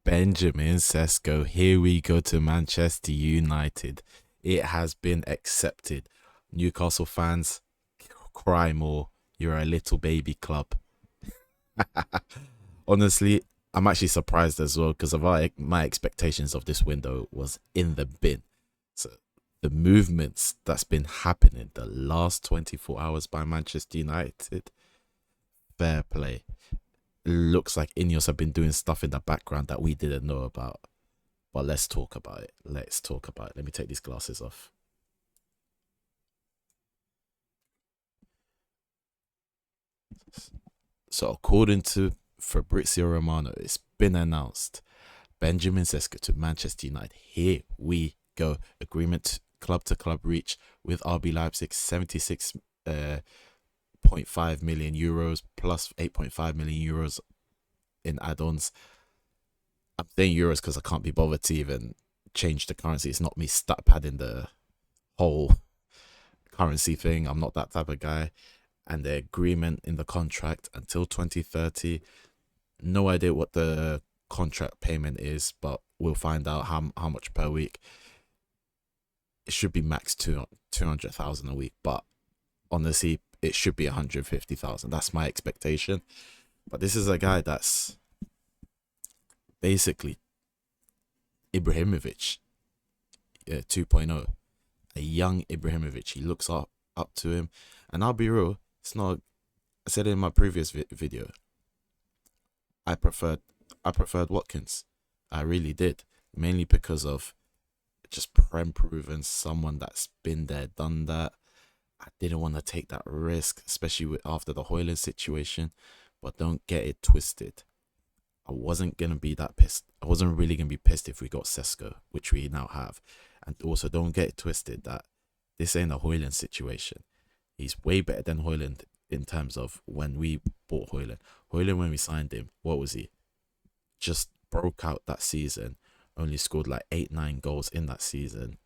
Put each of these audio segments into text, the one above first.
Benjamin Sesko, here we go to Manchester United. It has been accepted. Newcastle fans, cry more. You're a little baby club. Honestly, I'm actually surprised as well because of my expectations of this window was in the bin. So the movements that's been happening the last 24 hours by Manchester United, fair play. Looks like Ineos have been doing stuff in the background that we didn't know about. But let's talk about it. Let's talk about it. Let me take these glasses off. So, according to Fabrizio Romano, it's been announced Benjamin Sesko to Manchester United. Here we go. Agreement club to club reach with RB Leipzig, 76 0.5 million euros plus 8.5 million euros in add-ons. I'm saying euros because I can't be bothered to even change the currency. It's not me stat padding the whole currency thing. I'm not that type of guy. And the agreement in the contract until 2030. No idea what the contract payment is, but we'll find out how much per week. It should be max 200,000 a week, but honestly, it should be 150,000. That's my expectation. But this is a guy that's basically Ibrahimovic 2.0, a young Ibrahimovic. He looks up to him, and I'll be real. It's not. I said it in my previous video. I preferred Watkins. I really did, mainly because of just prem proven someone that's been there, done that. I didn't want to take that risk, especially after the Hoyland situation. But don't get it twisted. I wasn't gonna be that pissed. I wasn't really gonna be pissed if we got Sesko, which we now have. And also, don't get it twisted that this ain't a Hoyland situation. He's way better than Hoyland in terms of when we bought Hoyland. Hoyland, when we signed him, what was he? Just broke out that season. Only scored like 8-9 goals in that season.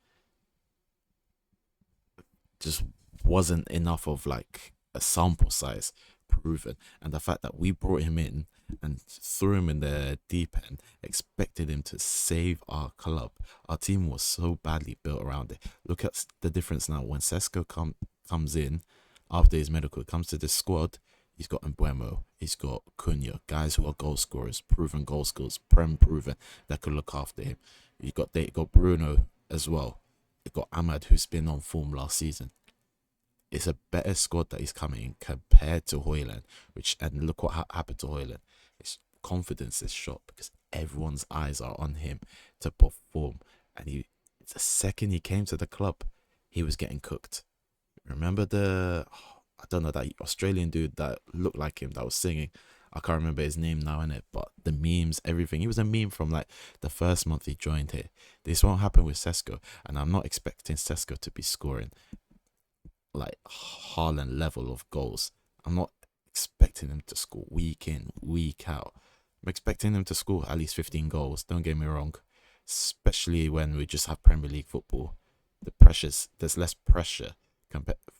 Just wasn't enough of like a sample size proven. And the fact that we brought him in and threw him in the deep end, expected him to save our club. Our team was so badly built around it. Look at the difference now. When Sesko comes in after his medical, comes to this squad, he's got Mbuemo, he's got Cunha, guys who are goal scorers, proven goal scorers, prem proven, that could look after him. You got Bruno as well. You got Ahmad, who's been on form last season. It's a better squad that is coming in compared to Hoyland, and look what happened to Hoyland. His confidence is shot because everyone's eyes are on him to perform. And the second he came to the club, he was getting cooked. Remember I don't know, that Australian dude that looked like him that was singing. I can't remember his name now, innit? But the memes, everything. He was a meme from like the first month he joined here. This won't happen with Sesko, and I'm not expecting Sesko to be scoring like Haaland level of goals. I'm not expecting him to score week in, week out. I'm expecting him to score at least 15 goals. Don't get me wrong, especially when we just have Premier League football. There's less pressure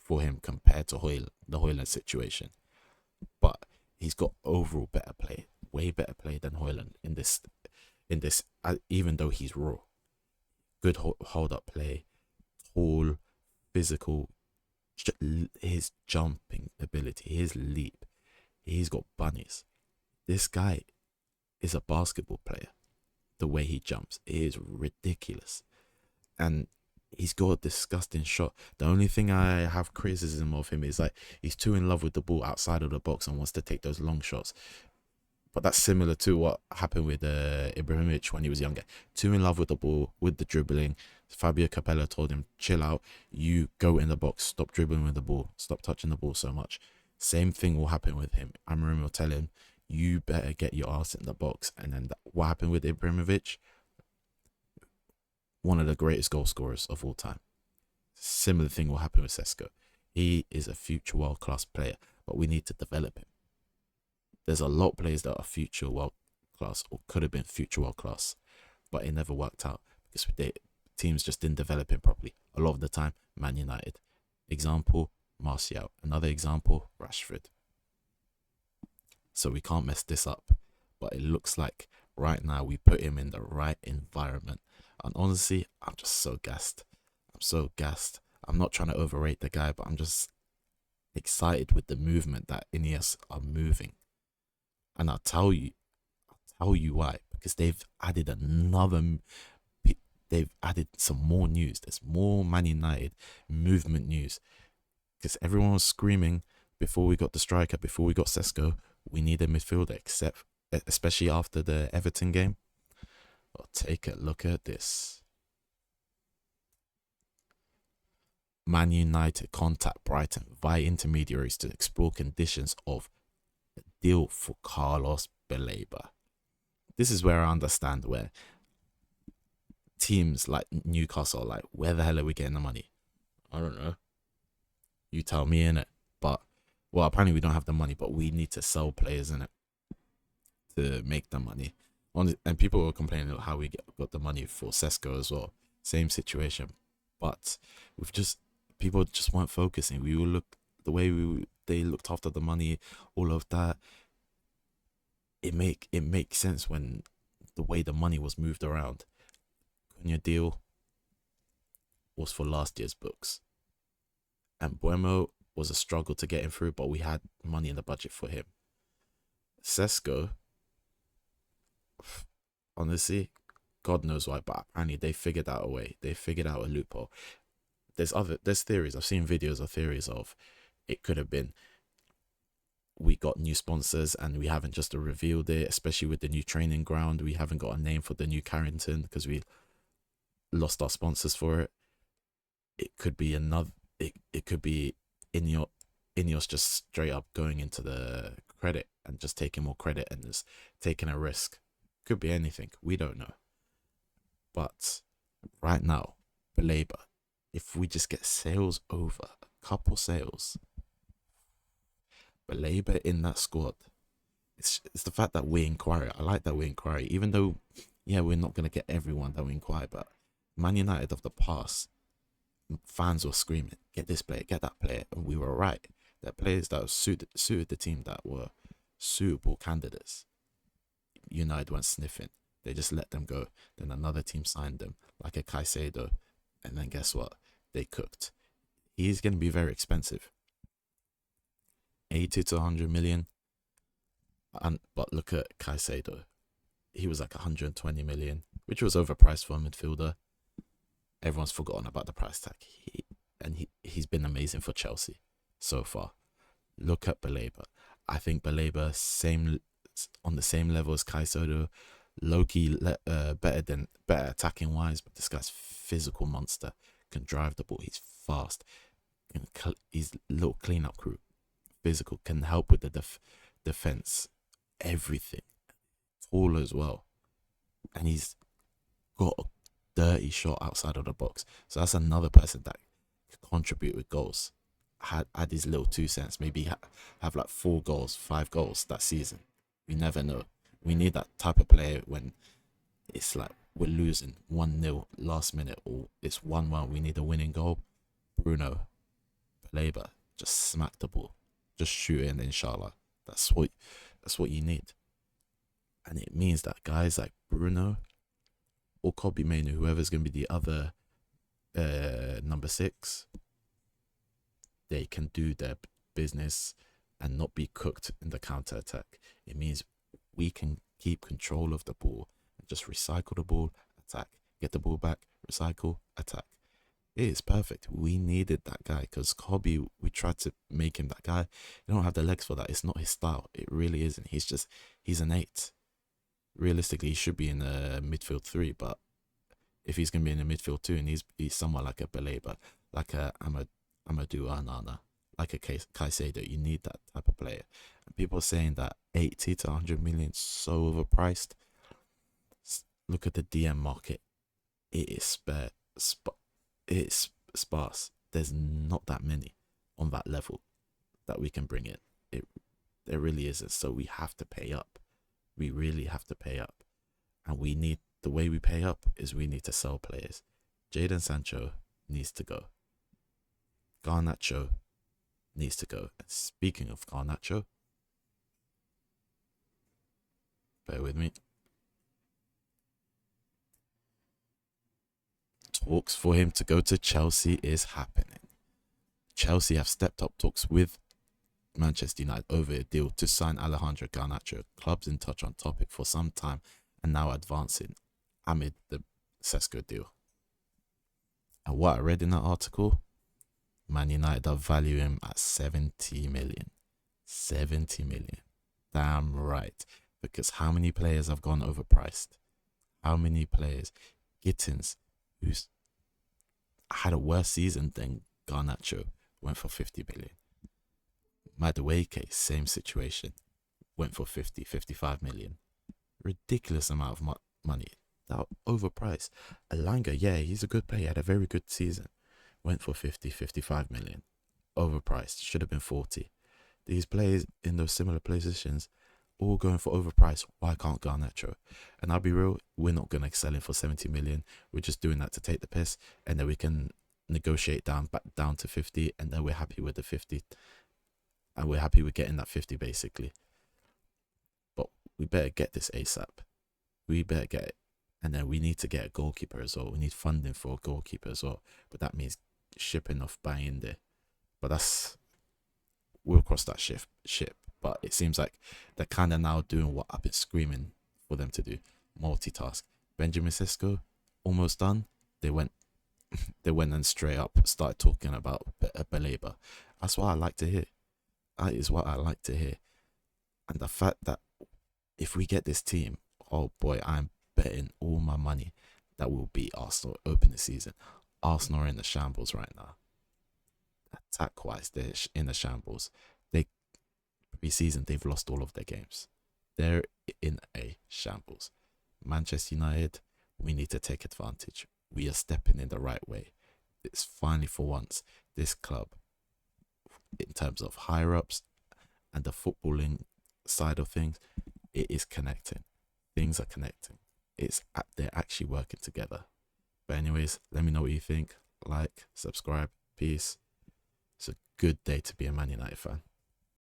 for him compared to the Hoyland situation. But he's got overall better play, way better play than Hoyland in this. Even though he's raw, good hold up play, tall, physical. His jumping ability, his leap, he's got bunnies. This guy is a basketball player. The way he jumps is ridiculous, and he's got a disgusting shot. The only thing I have criticism of him is like he's too in love with the ball outside of the box and wants to take those long shots. But that's similar to what happened with Ibrahimovic when he was younger. Too in love with the ball, with the dribbling. Fabio Capello told him, chill out, you go in the box, stop dribbling with the ball, stop touching the ball so much. Same thing will happen with him. Amorim will tell him, you better get your ass in the box. And then what happened with Ibrahimovic? One of the greatest goal scorers of all time. Similar thing will happen with Sesko. He is a future world-class player, but we need to develop him. There's a lot of players that are future world class or could have been future world class, but it never worked out because teams just didn't develop him properly. A lot of the time, Man United. Example, Martial. Another example, Rashford. so we can't mess this up. But it looks like right now we put him in the right environment. And honestly, I'm just so gassed. I'm so gassed. I'm not trying to overrate the guy, but I'm just excited with the movement that Ineos are moving. And I'll tell you why. Because they've added they've added some more news. There's more Man United movement news. Because everyone was screaming before we got the striker, before we got Sesko, we need a midfielder, except especially after the Everton game. Well, take a look at this. Man United contact Brighton via intermediaries to explore conditions of a deal for Carlos Baleba. This is where I understand where teams like Newcastle are like, where the hell are we getting the money? I don't know. You tell me, innit? But, well, apparently we don't have the money, but we need to sell players, innit, to make the money. And people were complaining about how we got the money for Sesko as well. Same situation. But people just weren't focusing. We will look the way they looked after the money, all of that. It makes sense when the way the money was moved around. Cunha deal was for last year's books, and Buemo was a struggle to get him through, but we had money in the budget for him. Sesko, honestly, God knows why, but apparently they figured out a way. They figured out a loophole. There's theories. I've seen videos of theories of it could have been we got new sponsors and we haven't just revealed it, especially with the new training ground. We haven't got a name for the new Carrington because we lost our sponsors for it. It could be it could be Ineos just straight up going into the credit and just taking more credit and just taking a risk. Could be anything. We don't know. But right now, Baleba, if we just get sales over, a couple sales, Baleba in that squad, it's the fact that we inquire. I like that we inquire, even though, yeah, we're not going to get everyone that we inquire, but Man United of the past, fans were screaming, get this player, get that player, and we were right. They're players that suited the team, that were suitable candidates. United went sniffing. They just let them go. Then another team signed them, like a Caicedo, and then guess what? They cooked. He's going to be very expensive, 80 to 100 million. But look at Caicedo. He was like 120 million, which was overpriced for a midfielder. Everyone's forgotten about the price tag. He's been amazing for Chelsea so far. Look at Baleba. I think Baleba on the same level as Caicedo, low-key better attacking wise, but this guy's physical monster, can drive the ball. He's fast. He's little clean-up crew. Physical, can help with the defense. Everything. Tall as well. And he's got a dirty shot outside of the box. So that's another person that can contribute with goals. Add his little 2 cents. Maybe have like 4 goals, 5 goals that season. We never know. We need that type of player when it's like we're losing 1-0 last minute, or it's 1-1. We need a winning goal. Bruno, Baleba, just smack the ball. Just shoot it, and inshallah. That's what you need. And it means that guys like Bruno or Kobe Mainu, whoever's going to be the other number 6, they can do their business and not be cooked in the counter attack. It means we can keep control of the ball and just recycle the ball, attack, get the ball back, recycle, attack. It is perfect. We needed that guy because Kobe, we tried to make him that guy. He don't have the legs for that. It's not his style. It really isn't. He's an 8. Realistically, he should be in a midfield 3, but if he's going to be in a midfield 2 and he's somewhat like a Baleba, like a Amadou Anana, like a Caicedo, you need that type of player. And people are saying that 80 to 100 million is so overpriced. Look at the DM market. It is it's sparse. There's not that many on that level that we can bring in. There really isn't. So we have to pay up. We really have to pay up. And the way we pay up is we need to sell players. Jadon Sancho needs to go. Garnacho needs to go. And speaking of Garnacho, Bear with me. Talks for him to go to Chelsea is happening. Chelsea have stepped up talks with Manchester United over a deal to sign Alejandro Garnacho. Clubs in touch on topic for some time and now advancing amid the Sesko deal. And what I read in that article, Man United are valuing him at 70 million. 70 million. Damn right. Because how many players have gone overpriced? How many players? Gittins, who's had a worse season than Garnacho, went for 50 million. Madueke, same situation, went for 50, 55 million. Ridiculous amount of money. That overpriced. Elanga, yeah, he's a good player, had a very good season. Went for 50, 55 million. Overpriced, should have been 40. These players in those similar positions, all going for overpriced. Why can't Garnacho? And I'll be real, we're not going to sell him for 70 million. We're just doing that to take the piss, and then we can negotiate back down to 50, and then we're happy with the 50. And we're happy with getting that 50 basically. But we better get this ASAP. We better get it. And then we need to get a goalkeeper as well. We need funding for a goalkeeper as well. But that means shipping off buying there. But we'll cross that ship. But it seems like they're kind of now doing what I've been screaming for them to do. Multitask. Benjamin Sesko, almost done. They went and straight up started talking about Baleba. That's what I like to hear. That is what I like to hear. And the fact that if we get this team, oh boy, I'm betting all my money that will beat Arsenal open the season. Arsenal are in the shambles right now. Attack wise, they're in the shambles. Pre-season, they've lost all of their games. They're in a shambles. Manchester United, we need to take advantage. We are stepping in the right way. It's finally, for once, this club, in terms of higher ups and the footballing side of things, it is connecting. Things are connecting. They're actually working together. But anyways, let me know what you think. Like, subscribe, peace. It's a good day to be a Man United fan.